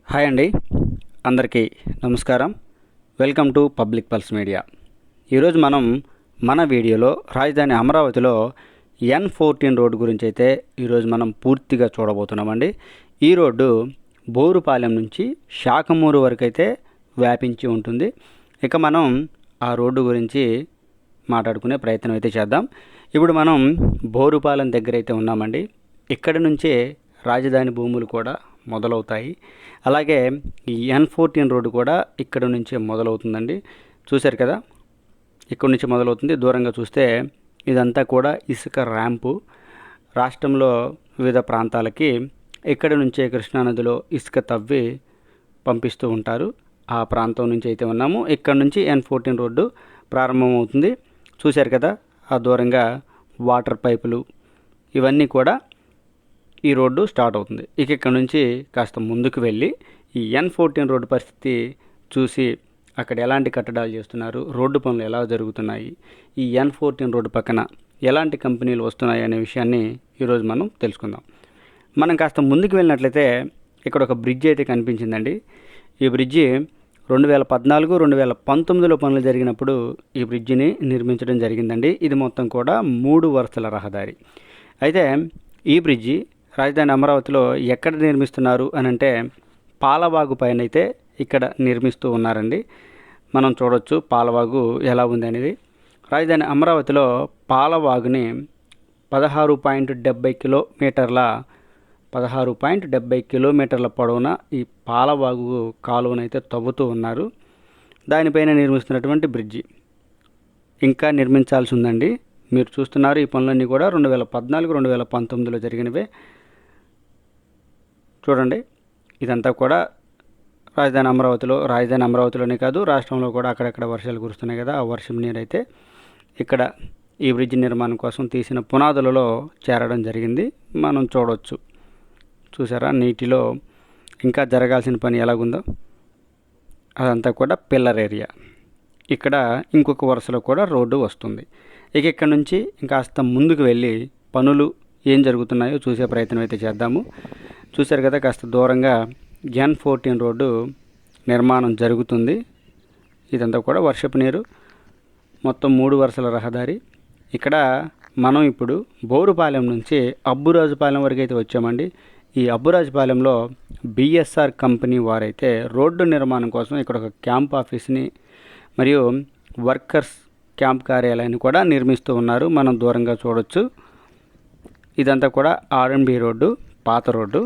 Hi అండి, అందరికీ నమస్కారం. Welcome to public pulse media. ఈరోజు మన వీడియోలో రాజధాని అమరావతిలో N14 రోడ్డు గురించి అయితే ఈరోజు మనం పూర్తిగా చూడబోతున్నామండి. ఈ రోడ్డు బోరుపాలెం నుంచి శాఖమూరు వరకు అయితే వ్యాపించి ఉంటుంది. ఇక మనం ఆ రోడ్డు గురించి మాట్లాడుకునే ప్రయత్నం అయితే చేద్దాం. ఇప్పుడు మనం బోరుపాలెం దగ్గర అయితే ఉన్నామండి. ఇక్కడి నుంచే రాజధాని భూములు కూడా మొదలవుతాయి. అలాగే ఈ N14 రోడ్డు కూడా ఇక్కడ నుంచే మొదలవుతుందండి. చూశారు కదా, ఇక్కడ నుంచి మొదలవుతుంది. దూరంగా చూస్తే ఇదంతా కూడా ఇసుక ర్యాంపు. రాష్ట్రంలో వివిధ ప్రాంతాలకి ఇక్కడి నుంచే కృష్ణానదిలో ఇసుక తవ్వి పంపిస్తూ ఉంటారు. ఆ ప్రాంతం నుంచి అయితే ఉన్నాము. ఇక్కడ నుంచి N14 రోడ్డు ప్రారంభమవుతుంది. చూశారు కదా, ఆ దూరంగా వాటర్ పైపులు ఇవన్నీ కూడా ఈ రోడ్డు స్టార్ట్ అవుతుంది. ఇక ఇక్కడ నుంచి కాస్త ముందుకు వెళ్ళి ఈ N14 రోడ్డు పరిస్థితి చూసి అక్కడ ఎలాంటి కట్టడాలు చేస్తున్నారు, రోడ్డు పనులు ఎలా జరుగుతున్నాయి, ఈ N14 రోడ్డు పక్కన ఎలాంటి కంపెనీలు వస్తున్నాయి అనే విషయాన్ని ఈరోజు మనం తెలుసుకుందాం. మనం కాస్త ముందుకు వెళ్ళినట్లయితే ఇక్కడ ఒక బ్రిడ్జి అయితే కనిపించిందండి. ఈ బ్రిడ్జి 2014-2019లో పనులు జరిగినప్పుడు ఈ బ్రిడ్జిని నిర్మించడం జరిగిందండి. ఇది మొత్తం కూడా 3 వరుసల రహదారి. అయితే ఈ బ్రిడ్జి రాజధాని అమరావతిలో ఎక్కడ నిర్మిస్తున్నారు అని అంటే పాలవాగు పైన అయితే ఇక్కడ నిర్మిస్తూ ఉన్నారండి. మనం చూడొచ్చు పాలవాగు ఎలా ఉంది అనేది. రాజధాని అమరావతిలో పాలవాగుని 16.70 కిలోమీటర్ల పొడవున ఈ పాలవాగు కాలువనైతే తవ్వుతూ ఉన్నారు. దానిపైన నిర్మిస్తున్నటువంటి బ్రిడ్జి ఇంకా నిర్మించాల్సి ఉందండి. మీరు చూస్తున్నారు, ఈ పనులన్నీ కూడా 2014-2019లో జరిగినవే. చూడండి, ఇదంతా కూడా రాజధాని అమరావతిలోనే కాదు, రాష్ట్రంలో కూడా అక్కడక్కడ వర్షాలు కురుస్తున్నాయి కదా, ఆ వర్షం నీరు అయితే ఇక్కడ ఈ బ్రిడ్జి నిర్మాణం కోసం తీసిన పునాదులలో చేరడం జరిగింది. మనం చూడవచ్చు. చూసారా, నీటిలో ఇంకా జరగాల్సిన పని ఎలాగుందో. అదంతా కూడా పిల్లర్ ఏరియా. ఇక్కడ ఇంకొక వరుసలో కూడా రోడ్డు వస్తుంది. ఇక ఇక్కడ నుంచి ఇంకాస్త ముందుకు వెళ్ళి పనులు ఏం జరుగుతున్నాయో చూసే ప్రయత్నం అయితే చేద్దాము. చూశారు కదా, కాస్త దూరంగా N14 రోడ్డు నిర్మాణం జరుగుతుంది. ఇదంతా కూడా వర్షపు నీరు, మొత్తం 3 వరుసల రహదారి. ఇక్కడ మనం ఇప్పుడు బోరుపాలెం నుంచి అబ్బురాజుపాలెం వరకు అయితే వచ్చామండి. ఈ అబ్బురాజుపాలెంలో BSR కంపెనీ వారైతే రోడ్డు నిర్మాణం కోసం ఇక్కడ ఒక క్యాంప్ ఆఫీస్ని మరియు వర్కర్స్ క్యాంప్ కార్యాలయాన్ని కూడా నిర్మిస్తూ ఉన్నారు. మనం దూరంగా చూడొచ్చు. ఇదంతా కూడా R&B రోడ్డు, పాత రోడ్డు.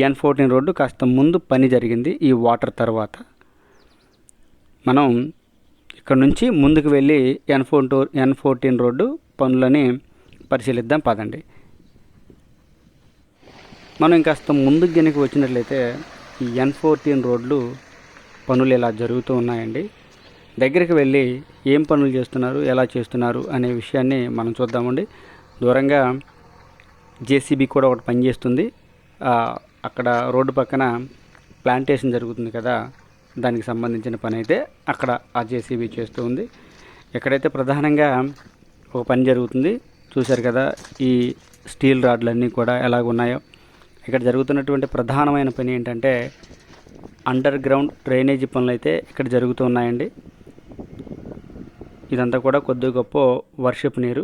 N14 రోడ్డు కాస్త ముందు పని జరిగింది. ఈ వాటర్ తర్వాత మనం ఇక్కడ నుంచి ముందుకు వెళ్ళి N14 రోడ్డు పనులని పరిశీలిద్దాం పదండి. మనం ఇంకాస్త ముందుకు గనుక వచ్చినట్లయితే ఈ N14 రోడ్లు పనులు ఇలా జరుగుతూ ఉన్నాయండి. దగ్గరికి వెళ్ళి ఏం పనులు చేస్తున్నారు, ఎలా చేస్తున్నారు అనే విషయాన్ని మనం చూద్దామండి. దూరంగా JCB కూడా ఒకటి పనిచేస్తుంది. అక్కడ రోడ్డు పక్కన ప్లాంటేషన్ జరుగుతుంది కదా, దానికి సంబంధించిన పని అయితే అక్కడ ఆ JCB చేస్తూ ఉంది. ఎక్కడైతే ప్రధానంగా ఒక పని జరుగుతుంది. చూశారు కదా, ఈ స్టీల్ రాడ్లన్నీ కూడా ఎలాగున్నాయో. ఇక్కడ జరుగుతున్నటువంటి ప్రధానమైన పని ఏంటంటే అండర్ గ్రౌండ్ డ్రైనేజీ పనులు అయితే ఇక్కడ జరుగుతూ ఉన్నాయండి. ఇదంతా కూడా కొద్ది గొప్ప వర్షపు నీరు.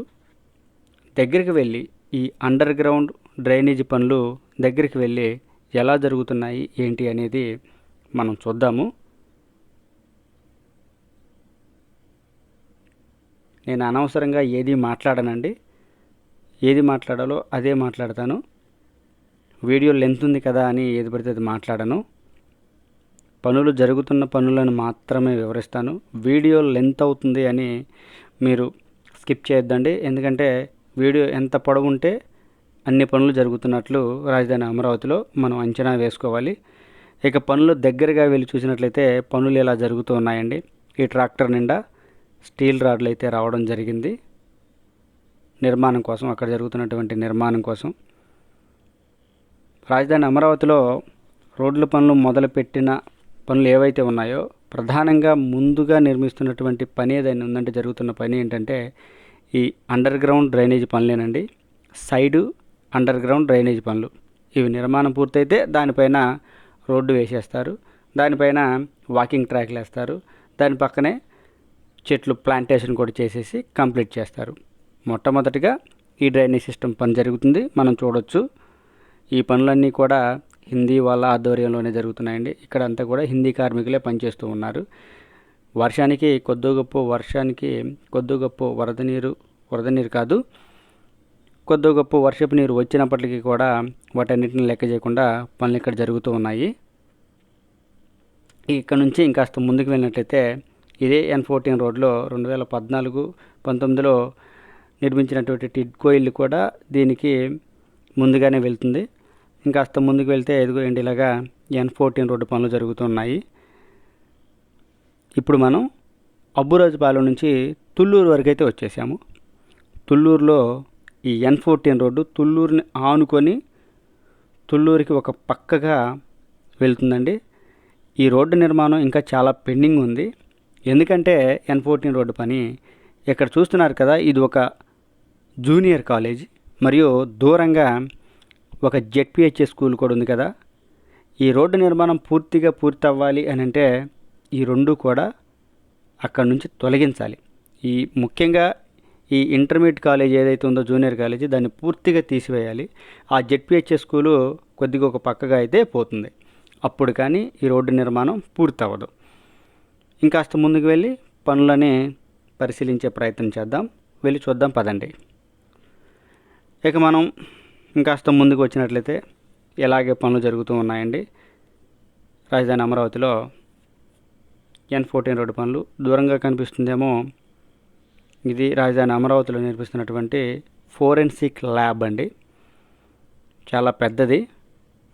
దగ్గరికి వెళ్ళి ఈ అండర్ గ్రౌండ్ డ్రైనేజీ పనులు దగ్గరికి వెళ్ళి ఎలా జరుగుతున్నాయి ఏంటి అనేది మనం చూద్దాము. నేను అనవసరంగా ఏది మాట్లాడనండి. ఏది మాట్లాడాలో అదే మాట్లాడతాను. వీడియో లెంత్ ఉంది కదా అని ఏది పడితే అది మాట్లాడను. పనులు జరుగుతున్న పనులను మాత్రమే వివరిస్తాను. వీడియో లెంత్ అవుతుంది అని మీరు స్కిప్ చేయొద్దండి. ఎందుకంటే వీడియో ఎంత పొడవు ఉంటే అన్ని పనులు జరుగుతున్నట్లు రాజధాని అమరావతిలో మనం అంచనా వేసుకోవాలి. ఇక పనులు దగ్గరగా వెళ్ళి చూసినట్లయితే పనులు ఇలా జరుగుతూ ఉన్నాయండి. ఈ ట్రాక్టర్ నిండా స్టీల్ రాడ్లు అయితే రావడం జరిగింది నిర్మాణం కోసం, అక్కడ జరుగుతున్నటువంటి నిర్మాణం కోసం. రాజధాని అమరావతిలో రోడ్ల పనులు మొదలుపెట్టిన పనులు ఏవైతే ఉన్నాయో ప్రధానంగా ముందుగా నిర్మిస్తున్నటువంటి పని ఏదైనా ఉందంటే జరుగుతున్న పని ఏంటంటే ఈ అండర్ గ్రౌండ్ డ్రైనేజీ పనులేనండి. సైడు అండర్ గ్రౌండ్ డ్రైనేజ్ పనులు ఇవి నిర్మాణం పూర్తయితే దానిపైన రోడ్డు వేసేస్తారు. దానిపైన వాకింగ్ ట్రాక్లు వేస్తారు. దాని పక్కనే చెట్లు ప్లాంటేషన్ కూడా చేసేసి కంప్లీట్ చేస్తారు. మొట్టమొదటిగా ఈ డ్రైనేజ్ సిస్టమ్ పని జరుగుతుంది. మనం చూడొచ్చు ఈ పనులన్నీ కూడా హిందీ వాళ్ళ ఆధ్వర్యంలోనే జరుగుతున్నాయండి. ఇక్కడ అంతా కూడా హిందీ కార్మికులే పనిచేస్తూ ఉన్నారు. వర్షానికి కొద్ది గొప్ప వరద నీరు కాదు, కొద్ది గొప్ప వర్షపు నీరు వచ్చినప్పటికీ కూడా వాటన్నిటిని లెక్క చేయకుండా పనులు ఇక్కడ జరుగుతూ ఉన్నాయి. ఇక్కడ నుంచి ఇంకాస్త ముందుకు వెళ్ళినట్లయితే ఇదే N14 రోడ్లో 2014-19లో నిర్మించినటువంటి టిడ్కో ఇల్లు కూడా దీనికి ముందుగానే వెళ్తుంది. ఇంకాస్త ముందుకు వెళ్తే ఎదుగురండి ఇలాగా N14 రోడ్డు పనులు జరుగుతున్నాయి. ఇప్పుడు మనం అబ్బురాజుపాలెం నుంచి తుళ్ళూరు వరకు అయితే వచ్చేసాము. తుళ్ళూరులో ఈ N14 రోడ్డు తుళ్ళూరుని ఆనుకొని తుళ్ళూరుకి ఒక పక్కగా వెళ్తుందండి. ఈ రోడ్డు నిర్మాణం ఇంకా చాలా పెండింగ్ ఉంది. ఎందుకంటే N14 రోడ్డు పని ఇక్కడ చూస్తున్నారు కదా, ఇది ఒక జూనియర్ కాలేజ్ మరియు దూరంగా ఒక జెడ్పిహెచ్ఎస్ స్కూల్ కూడా ఉంది కదా. ఈ రోడ్డు నిర్మాణం పూర్తి అవ్వాలి అని అంటే ఈ రెండు కూడా అక్కడ నుంచి తొలగించాలి. ముఖ్యంగా ఈ ఇంటర్మీడియట్ కాలేజ్ ఏదైతే ఉందో జూనియర్ కాలేజీ దాన్ని పూర్తిగా తీసివేయాలి. ఆ జెడ్పిహెచ్ఎస్ స్కూలు కొద్దిగా ఒక పక్కగా అయితే పోతుంది. అప్పుడు కానీ ఈ రోడ్డు నిర్మాణం పూర్తి అవ్వదు. ఇంకాస్త ముందుకు వెళ్ళి పనులని పరిశీలించే ప్రయత్నం చేద్దాం. వెళ్ళి చూద్దాం పదండి. ఇక మనం ఇంకాస్త ముందుకు వచ్చినట్లయితే ఎలాగే పనులు జరుగుతూ ఉన్నాయండి. రాజధాని అమరావతిలో N14 రోడ్డు పనులు దూరంగా కనిపిస్తుందేమో, ఇది రాజధాని అమరావతిలో నిర్మిస్తున్నటువంటి ఫోరెన్సిక్ ల్యాబ్ అండి. చాలా పెద్దది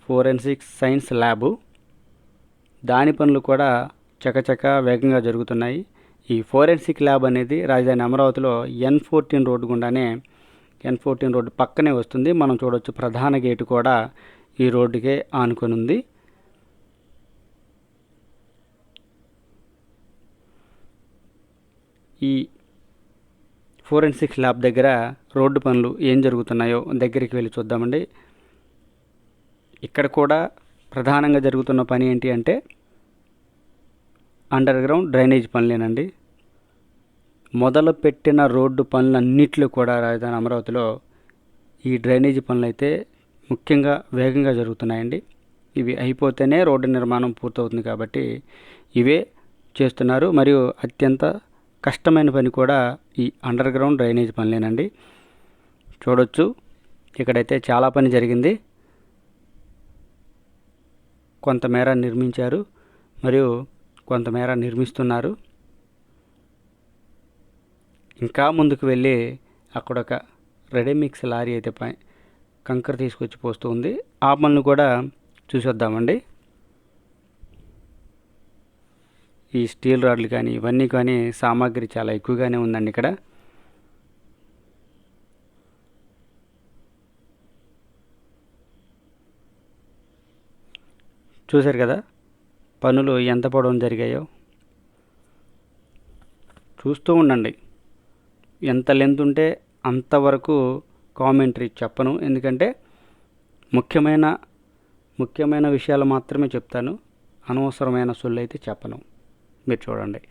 ఫోరెన్సిక్ సైన్స్ ల్యాబు. దాని పనులు కూడా చకచక వేగంగా జరుగుతున్నాయి. ఈ ఫోరెన్సిక్ ల్యాబ్ అనేది రాజధాని అమరావతిలో N14 రోడ్డు గుండానే N14 రోడ్డు పక్కనే వస్తుంది. మనం చూడవచ్చు ప్రధాన గేటు కూడా ఈ రోడ్డుకే ఆనుకొని ఉంది. ఈ ఫోరెన్సిక్ ల్యాబ్ దగ్గర రోడ్డు పనులు ఏం జరుగుతున్నాయో దగ్గరికి వెళ్ళి చూద్దామండి. ఇక్కడ కూడా ప్రధానంగా జరుగుతున్న పని ఏంటి అంటే అండర్ గ్రౌండ్ డ్రైనేజ్ పనులేనండి. మొదలుపెట్టిన రోడ్డు పనులన్నిట్లో కూడా రాజధాని అమరావతిలో ఈ డ్రైనేజీ పనులు అయితే ముఖ్యంగా వేగంగా జరుగుతున్నాయండి. ఇవి అయిపోతేనే రోడ్డు నిర్మాణం పూర్తవుతుంది కాబట్టి ఇవే చేస్తున్నారు. మరియు అత్యంత కష్టమైన పని కూడా ఈ అండర్ గ్రౌండ్ డ్రైనేజ్ పనులేనండి. చూడొచ్చు ఇక్కడైతే చాలా పని జరిగింది. కొంతమేర నిర్మించారు మరియు కొంతమేర నిర్మిస్తున్నారు. ఇంకా ముందుకు వెళ్ళి అక్కడ ఒక రెడీమిక్స్ లారీ అయితే కంకర తీసుకొచ్చి పోస్తూ ఉంది. ఆ పనులు కూడా చూసొద్దామండి. ఈ స్టీల్ రాడ్లు కానీ ఇవన్నీ కానీ సామాగ్రి చాలా ఎక్కువగానే ఉందండి ఇక్కడ. చూశారు కదా పనులు ఎంత పొడవున జరిగాయో. చూస్తూ ఉండండి. ఎంత లెంత్ ఉంటే అంతవరకు కామెంటరీ చెప్పను. ఎందుకంటే ముఖ్యమైన విషయాలు మాత్రమే చెప్తాను. అనవసరమైన సొల్లు అయితే చెప్పను. మీరు చూడండి.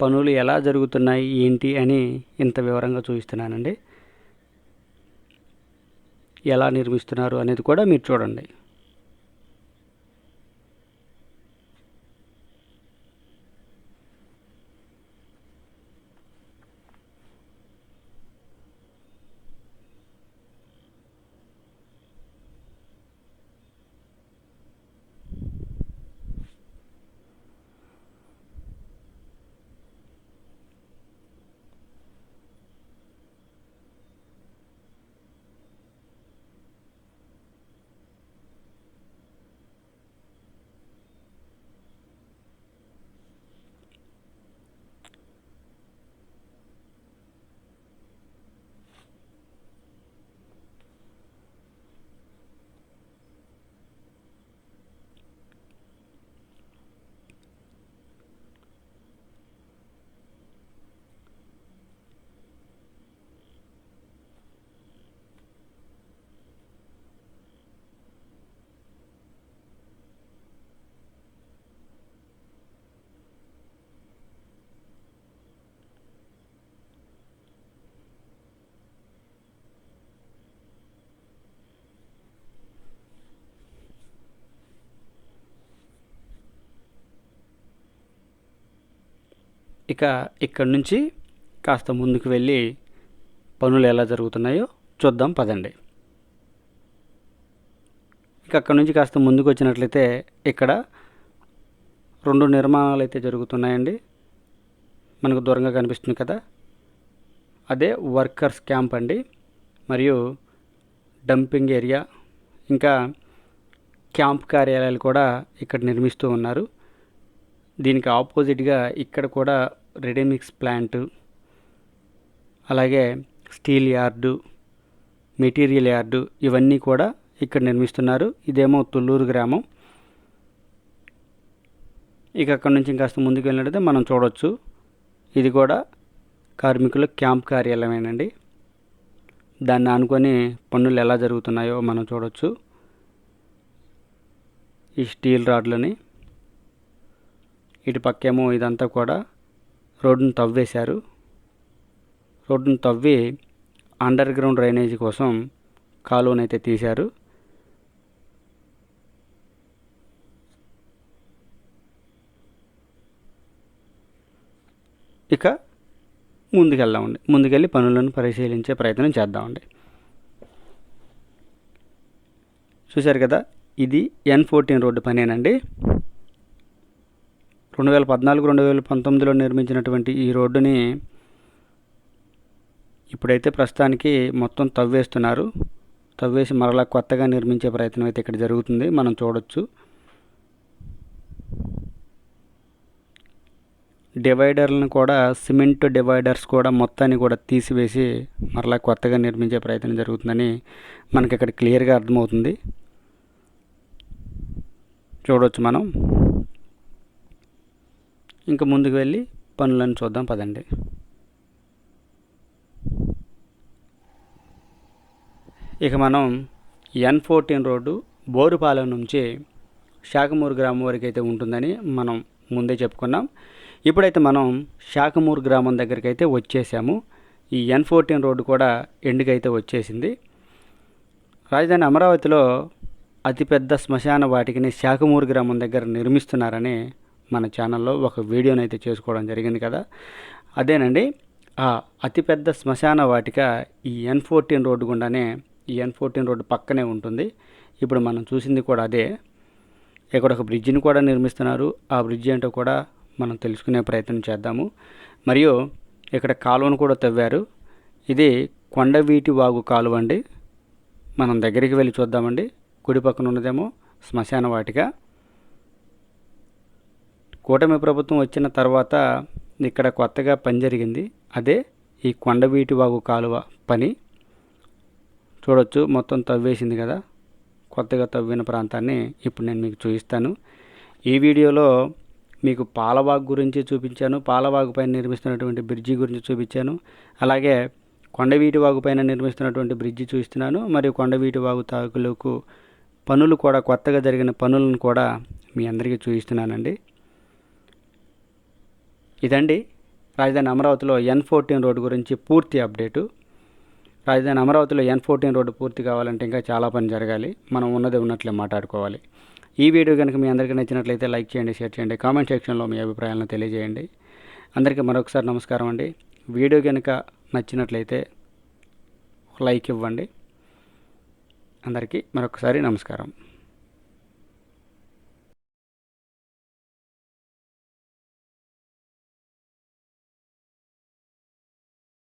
పనులు ఎలా జరుగుతున్నాయి ఏంటి అని ఇంత వివరంగా చూపిస్తున్నానండి. ఎలా నిర్మిస్తున్నారు అనేది కూడా మీరు చూడండి. ఇక ఇక్కడ నుంచి కాస్త ముందుకు వెళ్ళి పనులు ఎలా జరుగుతున్నాయో చూద్దాం పదండి. ఇక అక్కడ నుంచి కాస్త ముందుకు వచ్చినట్లయితే ఇక్కడ 2 నిర్మాణాలు అయితే జరుగుతున్నాయండి. మనకు దూరంగా కనిపిస్తుంది కదా, అదే వర్కర్స్ క్యాంప్ అండి. మరియు డంపింగ్ ఏరియా, ఇంకా క్యాంప్ కార్యాలయాలు కూడా ఇక్కడ నిర్మిస్తూ ఉన్నారు. దీనికి ఆపోజిట్గా ఇక్కడ కూడా రెడీమిక్స్ ప్లాంట్, అలాగే స్టీల్ యార్డు, మెటీరియల్ యార్డు ఇవన్నీ కూడా ఇక్కడ నిర్మిస్తున్నారు. ఇదేమో తుళ్ళూరు గ్రామం. ఇక అక్కడ నుంచి ఇంకాస్త ముందుకు వెళ్ళినట్టయితే మనం చూడవచ్చు, ఇది కూడా కార్మికుల క్యాంప్ కార్యాలయమేనండి. దాన్ని ఆనుకొని పనులు ఎలా జరుగుతున్నాయో మనం చూడవచ్చు. ఈ స్టీల్ రాడ్లని, ఇటు పక్కేమో ఇదంతా కూడా రోడ్డును తవ్వేశారు. రోడ్డును తవ్వి అండర్ గ్రౌండ్ డ్రైనేజీ కోసం కాలువనైతే తీశారు. ఇక ముందుకెళ్దామండి. ముందుకెళ్ళి పనులను పరిశీలించే ప్రయత్నం చేద్దామండి. చూశారు కదా, ఇది N14 రోడ్డు పనేనండి. 2014-2019లో నిర్మించినటువంటి ఈ రోడ్డుని ఇప్పుడైతే ప్రస్తుతానికి మొత్తం తవ్వేస్తున్నారు. తవ్వేసి మరలా కొత్తగా నిర్మించే ప్రయత్నం అయితే ఇక్కడ జరుగుతుంది, మనం చూడొచ్చు. డివైడర్లను కూడా, సిమెంట్ డివైడర్స్ కూడా మొత్తాన్ని కూడా తీసివేసి మరలా కొత్తగా నిర్మించే ప్రయత్నం జరుగుతుందని మనకి ఇక్కడ క్లియర్గా అర్థమవుతుంది. చూడవచ్చు మనం. ఇంకా ముందుకు వెళ్ళి పనులను చూద్దాం పదండి. ఇక మనం N14 రోడ్డు బోరుపాలెం నుంచి శాఖమూరు గ్రామం వరకు అయితే ఉంటుందని మనం ముందే చెప్పుకున్నాం. ఇప్పుడైతే మనం శాఖమూరు గ్రామం దగ్గరికి అయితే వచ్చేసాము. ఈ N14 రోడ్డు కూడా ఎండుకు అయితే వచ్చేసింది. రాజధాని అమరావతిలో అతిపెద్ద శ్మశాన వాటికని శాఖమూరు గ్రామం దగ్గర నిర్మిస్తున్నారని మన ఛానల్లో ఒక వీడియోని అయితే చేసుకోవడం జరిగింది కదా. అదేనండి, ఆ అతిపెద్ద శ్మశాన వాటిక ఈ N14 రోడ్డు గుండానే, ఈ N14 రోడ్డు పక్కనే ఉంటుంది. ఇప్పుడు మనం చూసింది కూడా అదే. ఇక్కడ ఒక బ్రిడ్జిని కూడా నిర్మిస్తున్నారు. ఆ బ్రిడ్జి ఏంటో కూడా మనం తెలుసుకునే ప్రయత్నం చేద్దాము. మరియు ఇక్కడ కాలువను కూడా తవ్వారు. ఇది కొండవీటి వాగు కాలువ అండి. మనం దగ్గరికి వెళ్ళి చూద్దామండి. కుడి పక్కన ఉన్నదేమో శ్మశాన వాటిక. కూటమి ప్రభుత్వం వచ్చిన తర్వాత ఇక్కడ కొత్తగా పని జరిగింది, అదే ఈ కొండవీటి వాగు కాలువ పని. చూడొచ్చు, మొత్తం తవ్వేసింది కదా. కొత్తగా తవ్విన ప్రాంతాన్ని ఇప్పుడు నేను మీకు చూపిస్తాను. ఈ వీడియోలో మీకు పాలవాగు గురించి చూపించాను, పాలవాగు పైన నిర్మిస్తున్నటువంటి బ్రిడ్జి గురించి చూపించాను. అలాగే కొండవీటి వాగు పైన నిర్మిస్తున్నటువంటి బ్రిడ్జి చూపిస్తున్నాను. మరియు కొండవీటి వాగు తాకులకు పనులు కూడా, కొత్తగా జరిగిన పనులను కూడా మీ అందరికీ చూపిస్తున్నానండి. ఇదండి రాజధాని అమరావతిలో N14 రోడ్డు గురించి పూర్తి అప్డేటు. రాజధాని అమరావతిలో N14 రోడ్డు పూర్తి కావాలంటే ఇంకా చాలా పని జరగాలి. మనం ఉన్నదే ఉన్నట్లే మాట్లాడుకోవాలి. ఈ వీడియో కనుక మీ అందరికీ నచ్చినట్లయితే లైక్ చేయండి, షేర్ చేయండి, కామెంట్ సెక్షన్లో మీ అభిప్రాయాలను తెలియజేయండి. అందరికీ మరొకసారి నమస్కారం అండి. వీడియో కనుక నచ్చినట్లయితే లైక్ ఇవ్వండి. అందరికీ మరొకసారి నమస్కారం.